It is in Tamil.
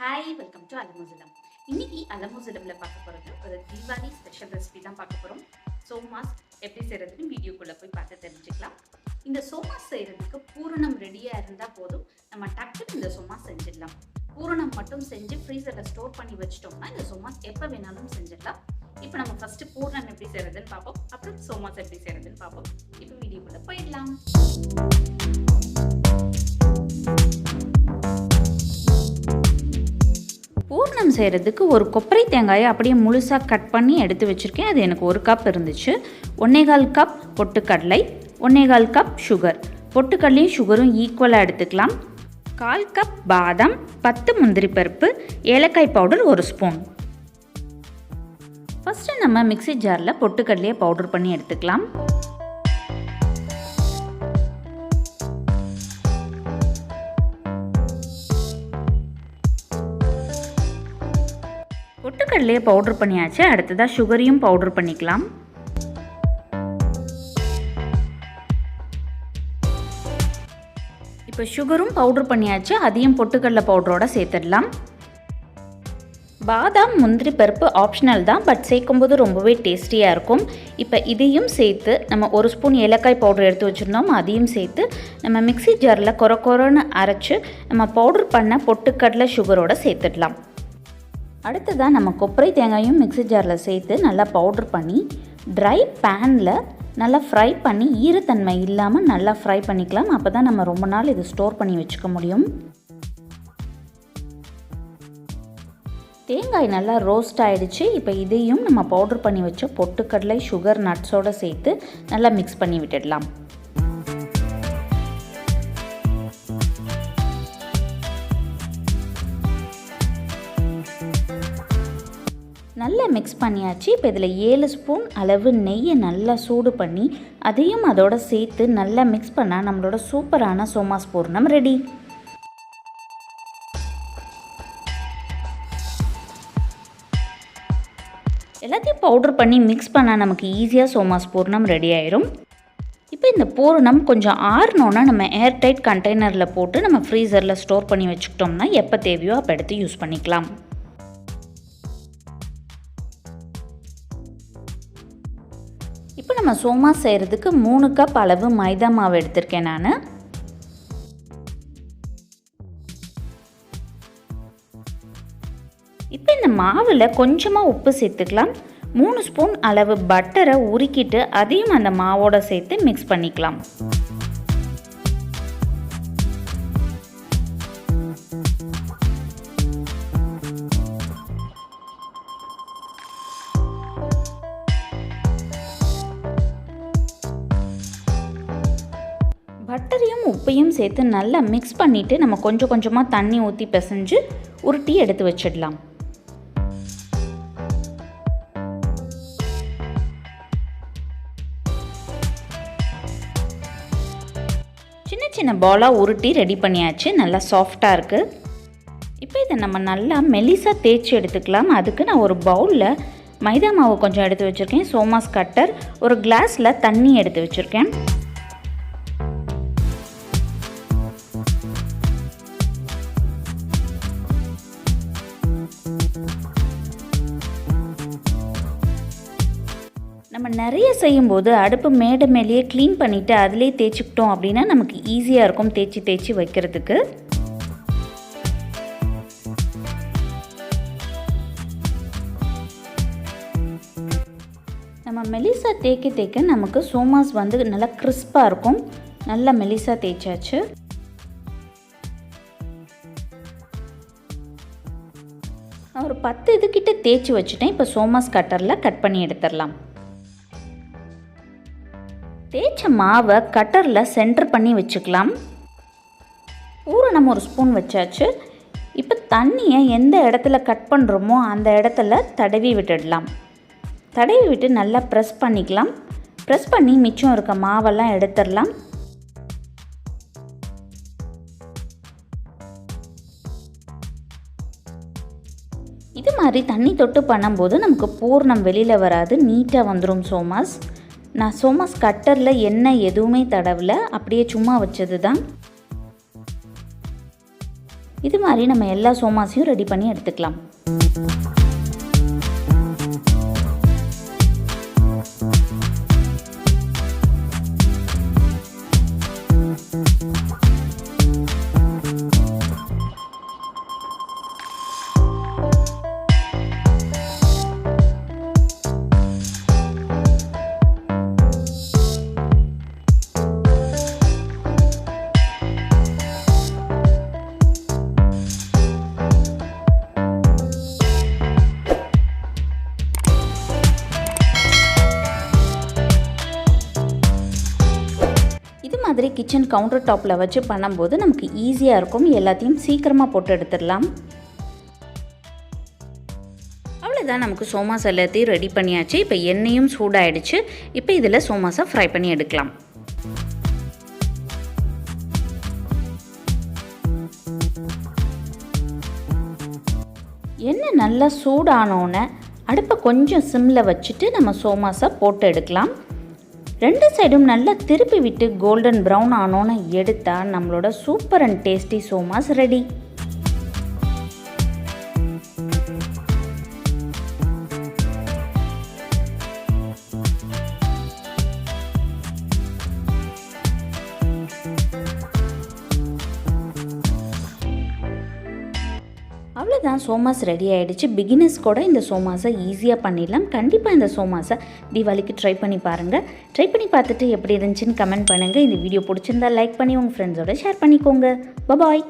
Hi welcome to Alamu. இன்னைக்கு Alamu பார்க்க போகிறது ஒரு தீபாவளி ஸ்பெஷல் ரெசிபி தான் பார்க்க போகிறோம். சோமாஸ் எப்படி செய்கிறதுன்னு வீடியோக்குள்ளே போய் பார்த்து தெரிஞ்சுக்கலாம். இந்த சோமாஸ் செய்கிறதுக்கு பூரணம் ரெடியாக இருந்தால் போதும், நம்ம டக்குன்னு இந்த சோமாஸ் செஞ்சிடலாம். பூரணம் மட்டும் செஞ்சு ஃப்ரீசரில் ஸ்டோர் பண்ணி வச்சிட்டோம்னா இந்த சோமாஸ் எப்போ வேணாலும் செஞ்சிடலாம். இப்போ நம்ம ஃபஸ்ட்டு பூரணம் எப்படி செய்கிறதுன்னு பார்ப்போம், அப்புறம் சோமாஸ் எப்படி செய்கிறதுன்னு பார்ப்போம். இப்போ வீடியோக்குள்ளே போயிடலாம். பூர்ணம் செய்கிறதுக்கு ஒரு கொப்பரை தேங்காயை அப்படியே முழுசாக கட் பண்ணி எடுத்து வச்சுருக்கேன். அது எனக்கு 1 கப் இருந்துச்சு. 1.25 கப் பொட்டுக்கடலை, 1.25 கப் சுகர். பொட்டுக்கடலையும் சுகரும் ஈக்குவலாக எடுத்துக்கலாம். 1/4 கப் பாதாம், 10 முந்திரி பருப்பு, ஏலக்காய் பவுடர் 1 ஸ்பூன். ஃபஸ்ட்டு நம்ம மிக்ஸி ஜாரில் பொட்டுக்கடலையை பவுடர் பண்ணி எடுத்துக்கலாம். பொட்டுக்கடலையை பவுடர் பண்ணியாச்சு. அடுத்ததாக சுகரையும் பவுடர் பண்ணிக்கலாம். இப்போ சுகரும் பவுடர் பண்ணியாச்சு, அதையும் பொட்டுக்கடலை பவுடரோட சேர்த்துடலாம். பாதாம் முந்திரி பருப்பு ஆப்ஷனல் தான், பட் சேர்க்கும்போது ரொம்பவே டேஸ்டியாக இருக்கும். இப்போ இதையும் சேர்த்து நம்ம 1 ஸ்பூன் ஏலக்காய் பவுடர் எடுத்து வச்சுருந்தோம், அதையும் சேர்த்து நம்ம மிக்ஸி ஜாரில் கொரன்னு அரைச்சி நம்ம பவுடர் பண்ண பொட்டுக்கடலை சுகரோட சேர்த்துடலாம். அடுத்ததாக நம்ம கொப்பரை தேங்காயும் மிக்ஸி ஜாரில் சேர்த்து நல்லா பவுடர் பண்ணி ட்ரை பேனில் நல்லா ஃப்ரை பண்ணி ஈரத்தன்மை இல்லாமல் நல்லா ஃப்ரை பண்ணிக்கலாம். அப்போ தான் நம்ம ரொம்ப நாள் இது ஸ்டோர் பண்ணி வச்சுக்க முடியும். தேங்காய் நல்லா ரோஸ்ட் ஆகிடுச்சு. இப்போ இதையும் நம்ம பவுடர் பண்ணி வச்ச பொட்டுக்கடலை சுகர் நட்ஸோடு சேர்த்து நல்லா மிக்ஸ் பண்ணி விட்டுடலாம். நல்லா மிக்ஸ் பண்ணியாச்சு. இப்போ இதில் 7 ஸ்பூன் அளவு நெய்யை நல்லா சூடு பண்ணி அதையும் அதோடு சேர்த்து நல்லா மிக்ஸ் பண்ணால் நம்மளோட சூப்பரான சோமாஸ் பூர்ணம் ரெடி. எல்லாத்தையும் பவுடர் பண்ணி மிக்ஸ் பண்ணால் நமக்கு ஈஸியாக சோமாஸ் பூர்ணம் ரெடி ஆயிரும். இப்போ இந்த பூரணம் கொஞ்சம் ஆறணுன்னா நம்ம ஏர்டைட் கண்டெய்னரில் போட்டு நம்ம ஃப்ரீசரில் ஸ்டோர் பண்ணி வச்சுக்கிட்டோம்னா எப்போ தேவையோ அப்போ எடுத்து யூஸ் பண்ணிக்கலாம். இப்போ நம்ம சோமாஸ் செய்கிறதுக்கு 3 கப் அளவு மைதா மாவு எடுத்திருக்கேன் நான். இப்போ இந்த மாவில் கொஞ்சமாக உப்பு சேர்த்துக்கலாம். 3 ஸ்பூன் அளவு பட்டரை உருக்கிட்டு அதையும் அந்த மாவோட சேர்த்து மிக்ஸ் பண்ணிக்கலாம். பட்டரையும் உப்பையும் சேர்த்து நல்லா மிக்ஸ் பண்ணிவிட்டு நம்ம கொஞ்சம் கொஞ்சமாக தண்ணி ஊற்றி பிசைஞ்சு உருட்டி எடுத்து வச்சிடலாம். சின்ன சின்ன பாலாக உருட்டி ரெடி பண்ணியாச்சு. நல்லா சாஃப்டாக இருக்குது. இப்போ இதை நம்ம நல்லா மெலிசாக தேய்ச்சி எடுத்துக்கலாம். அதுக்கு நான் ஒரு பவுலில் மைதா மாவு கொஞ்சம் எடுத்து வச்சுருக்கேன். சோமாஸ் கட்டர், ஒரு கிளாஸில் தண்ணி எடுத்து வச்சுருக்கேன். நம்ம நிறைய செய்யும்போது அடுப்பு மேடை மேலேயே க்ளீன் பண்ணிவிட்டு அதிலே தேய்ச்சிக்கிட்டோம் அப்படின்னா நமக்கு ஈஸியாக இருக்கும் தேய்ச்சி வைக்கிறதுக்கு. நம்ம மெலிசா தேய்க்க நமக்கு சோமாஸ் வந்து நல்லா கிறிஸ்பாக இருக்கும். நல்லா மெலிசா தேய்ச்சாச்சு. ஒரு 10 இதுக்கிட்ட தேய்ச்சி வச்சுட்டேன். இப்போ சோமாஸ் கட்டரில் கட் பண்ணி எடுத்துடலாம். தேய்ச்ச மாவை கட்டரில் சென்டர் பண்ணி வச்சுக்கலாம். பூரணம் 1 ஸ்பூன் வச்சாச்சு. இப்போ தண்ணியை எந்த இடத்துல கட் பண்ணுறோமோ அந்த இடத்துல தடவி விட்டுடலாம். தடவி விட்டு நல்லா ப்ரெஸ் பண்ணிக்கலாம். ப்ரெஸ் பண்ணி மிச்சம் இருக்க மாவெல்லாம் எடுத்துடலாம். இது மாதிரி தண்ணி தொட்டு பண்ணும்போது நமக்கு பூர்ணம் வெளியில் வராது, நீட்டாக வந்துடும் சோமாஸ். நான் சோமாஸ் கட்டரில் எண்ணெய் எதுவுமே தடவலை, அப்படியே சும்மா வச்சது தான். இது மாதிரி நம்ம எல்லா சோமாஸையும் ரெடி பண்ணி எடுத்துக்கலாம். இது மாதிரி கிச்சன் கவுண்டர் டாப்பில் வச்சு பண்ணும்போது நமக்கு ஈஸியாக இருக்கும். எல்லாத்தையும் சீக்கிரமாக போட்டு எடுத்துடலாம். அவ்வளோதான், நமக்கு சோமாஸ் எல்லாத்தையும் ரெடி பண்ணியாச்சு. இப்போ எண்ணெயும் சூடாயிடுச்சு. இப்போ இதில் சோமாஸை ஃப்ரை பண்ணி எடுக்கலாம். எண்ணெய் நல்லா சூடானோன்னே அடுப்பை கொஞ்சம் சிம்மில் வச்சுட்டு நம்ம சோமாஸை போட்டு எடுக்கலாம். 2 சைடும் நல்லா திருப்பி விட்டு கோல்டன் ப்ரௌன் ஆனோன்னு எடுத்தால் நம்மளோட super and tasty somas ready. அவ்வளோதான், சோமாஸ் ரெடி ஆகிடுச்சு. பிகினர்ஸ் கூட இந்த சோமாஸை ஈஸியாக பண்ணிடலாம். கண்டிப்பாக இந்த சோமாஸை தீபாவளிக்கு ட்ரை பண்ணி பாருங்கள். ட்ரை பண்ணி பார்த்துட்டு எப்படி இருந்துச்சுன்னு கமெண்ட் பண்ணுங்கள். இந்த வீடியோ பிடிச்சிருந்தா லைக் பண்ணி உங்கள் ஃப்ரெண்ட்ஸோட ஷேர் பண்ணிக்கோங்க. பாய்.